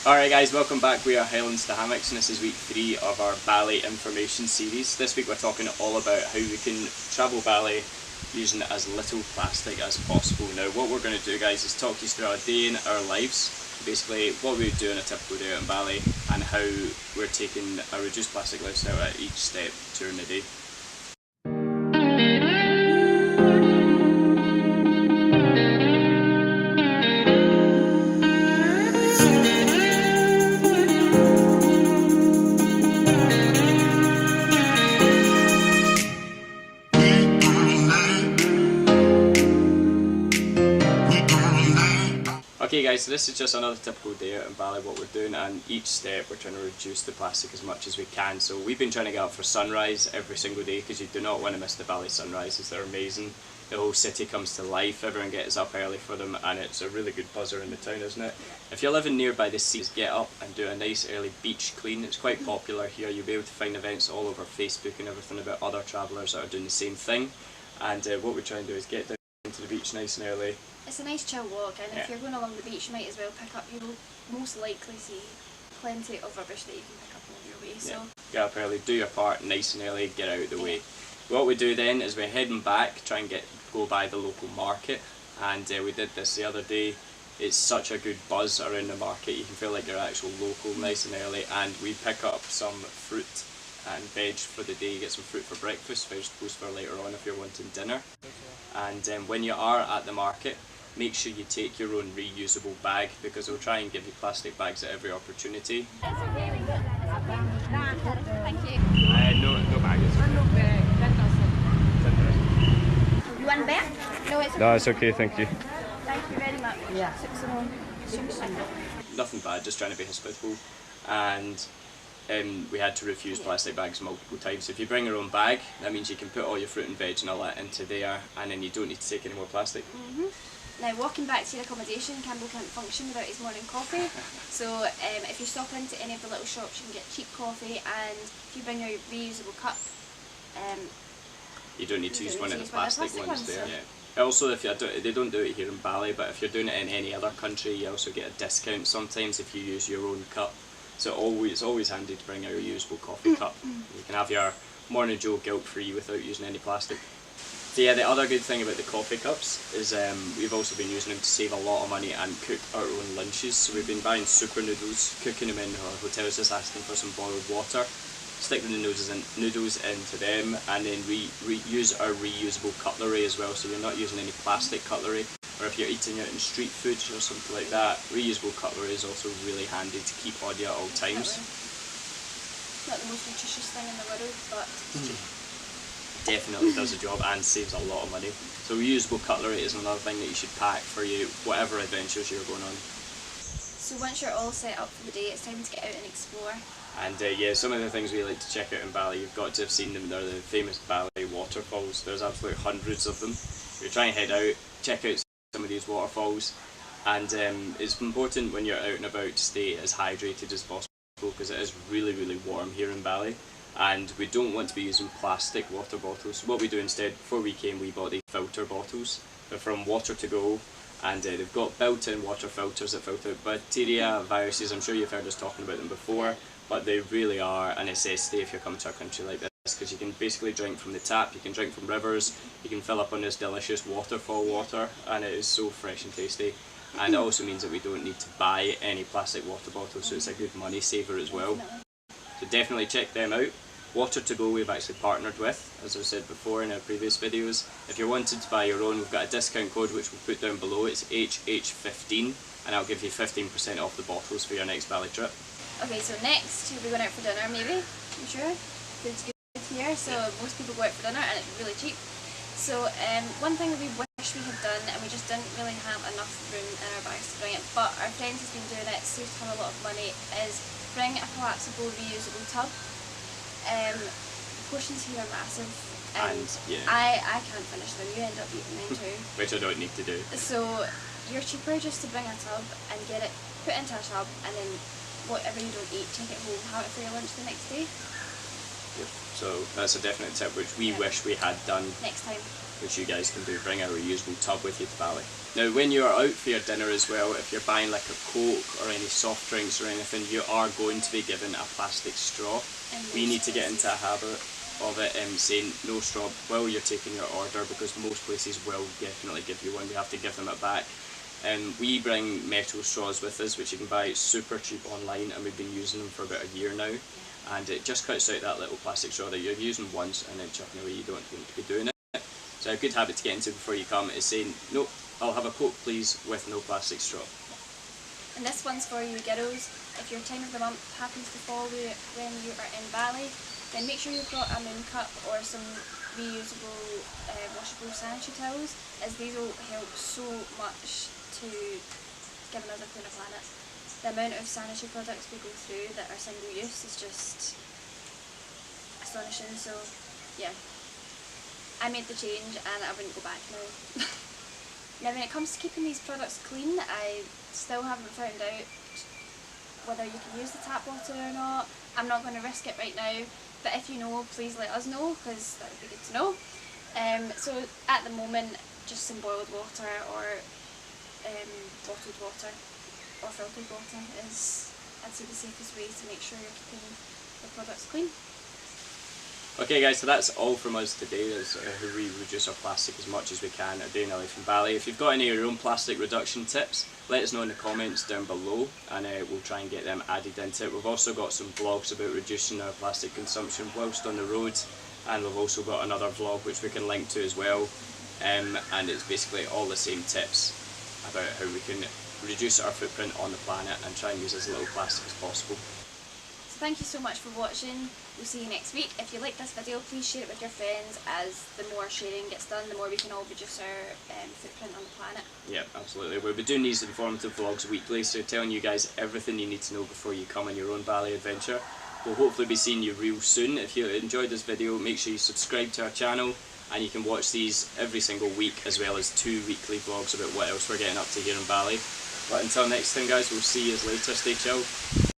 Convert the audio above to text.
Alright guys, welcome back. We are Highlands to Hammocks and this is week 3 of our Bali information series. This week we're talking all about how we can travel Bali using as little plastic as possible. Now what we're going to do guys is talk you through our day in our lives, basically what we would do on a typical day out in Bali and how we're taking a reduced plastic lifestyle at each step during the day. Okay guys, so this is just another typical day out in Bali, what we're doing, and each step we're trying to reduce the plastic as much as we can. So we've been trying to get up for sunrise every single day because you do not want to miss the Bali sunrises. They're amazing. The whole city comes to life, everyone gets up early for them and it's a really good buzzer in the town, isn't it? If you're living nearby the seas, get up and do a nice early beach clean. It's quite popular here. You'll be able to find events all over Facebook and everything about other travellers that are doing the same thing. And what we try and do is get down to the beach nice and early. It's a nice chill walk, and if you're going along the beach you might as well pick up, you'll most likely see plenty of rubbish that you can pick up along your way. So get up early, do your part nice and early, get out of the way. What we do then is we're heading back, try and go by the local market, and we did this the other day. It's such a good buzz around the market, you can feel like you're actual local nice and early, and we pick up some fruit and veg for the day. You get some fruit for breakfast, vegetables for later on if you're wanting dinner. And when you are at the market, make sure you take your own reusable bag because they'll try and give you plastic bags at every opportunity. thank you. No baggage. You want back? No, it's okay. No, it's okay, thank you. Thank you very much. Yeah. Nothing bad, just trying to be hospitable. And we had to refuse plastic bags multiple times. If you bring your own bag, that means you can put all your fruit and veg and all that into there, and then you don't need to take any more plastic. Now walking back to your accommodation, Campbell can't function without his morning coffee, so if you stop into any of the little shops you can get cheap coffee, and if you bring your reusable cup, you don't need to use one of the plastic ones there. Yeah. Also, if they don't do it here in Bali, but if you're doing it in any other country, you also get a discount sometimes if you use your own cup. So it's always handy to bring a reusable coffee cup. You can have your morning Joe guilt-free without using any plastic. So yeah, the other good thing about the coffee cups is we've also been using them to save a lot of money and cook our own lunches. So we've been buying super noodles, cooking them in our hotels, just asking for some boiled water, stick the noodles into them, and then use our reusable cutlery as well, so you're not using any plastic cutlery. Or if you're eating out in street food or something like that, reusable cutlery is also really handy to keep on you at all times. Not the most nutritious thing in the world, but definitely does the job and saves a lot of money. So reusable cutlery is another thing that you should pack for you, whatever adventures you're going on. So once you're all set up for the day, it's time to get out and explore. And yeah, some of the things we like to check out in Bali, you've got to have seen them. They're the famous Bali waterfalls. There's absolutely hundreds of them. If you try and head out, check out some of these waterfalls, and it's important when you're out and about to stay as hydrated as possible because it is really, really warm here in Bali, and we don't want to be using plastic water bottles. So what we do instead, before we came, we bought these filter bottles. They're from Water to Go, and they've got built-in water filters that filter out bacteria, viruses. I'm sure you've heard us talking about them before, but they really are a necessity if you're coming to a country like this, because you can basically drink from the tap, you can drink from rivers, you can fill up on this delicious waterfall water, and it is so fresh and tasty. And it also means that we don't need to buy any plastic water bottles, so it's a good money saver as well. So definitely check them out. Water to Go we've actually partnered with, as I've said before in our previous videos. If you're wanting to buy your own, we've got a discount code which we'll put down below. It's HH15, and I'll give you 15% off the bottles for your next Bali trip. Okay, so next you'll be going out for dinner maybe, I'm sure. Food's good here, so most people go out for dinner and it's really cheap. So one thing that we wish we had done, and we just didn't really have enough room in our bags to bring it, but our friends has been doing it, saves them a lot of money, is bring a collapsable reusable tub. Portions here are massive, and yeah. I can't finish them, you end up eating them too. Which I don't need to do. So you're cheaper just to bring a tub and get it put into a tub, and then whatever you don't eat, take it home, have it for your lunch the next day. Yep. So that's a definite tip which we wish we had done next time. which you guys can do. Bring a reusable tub with you to Bali. Now when you are out for your dinner as well, if you're buying like a Coke or any soft drinks or anything, you are going to be given a plastic straw. We need to get into a habit of it, saying no straw while you're taking your order, because most places will definitely give you one. We have to give them it back. We bring metal straws with us, which you can buy super cheap online, and we've been using them for about a year now, and it just cuts out that little plastic straw that you're using once and then chucking away. You don't want to be doing it. So a good habit to get into before you come is saying, no, I'll have a Coke please with no plastic straw. And this one's for you kiddos. If your time of the month happens to fall when you are in Bali, then make sure you've got a moon cup or some reusable washable sanitary towels, as these will help so much to giving us a cleaner planet. The amount of sanitary products we go through that are single use is just astonishing. So yeah, I made the change and I wouldn't go back now. Now when it comes to keeping these products clean, I still haven't found out whether you can use the tap water or not. I'm not going to risk it right now, but if you know, please let us know, because that would be good to know. So at the moment, just some boiled water or bottled water or filtered water is, I'd say, the safest way to make sure you're keeping the products clean. Okay guys, so that's all from us today. That's how we reduce our plastic as much as we can our day in our life in Bali. If you've got any of your own plastic reduction tips, let us know in the comments down below, and we'll try and get them added into it. We've also got some vlogs about reducing our plastic consumption whilst on the road, and we've also got another vlog which we can link to as well, and it's basically all the same tips about how we can reduce our footprint on the planet and try and use as little plastic as possible. So thank you so much for watching. We'll see you next week. If you like this video, please share it with your friends, as the more sharing gets done, the more we can all reduce our footprint on the planet. Yeah, absolutely. We'll be doing these informative vlogs weekly, so telling you guys everything you need to know before you come on your own Bali adventure. We'll hopefully be seeing you real soon. If you enjoyed this video, make sure you subscribe to our channel, and you can watch these every single week, as well as 2 weekly vlogs about what else we're getting up to here in Bali. But until next time guys, we'll see you later. Stay chilled.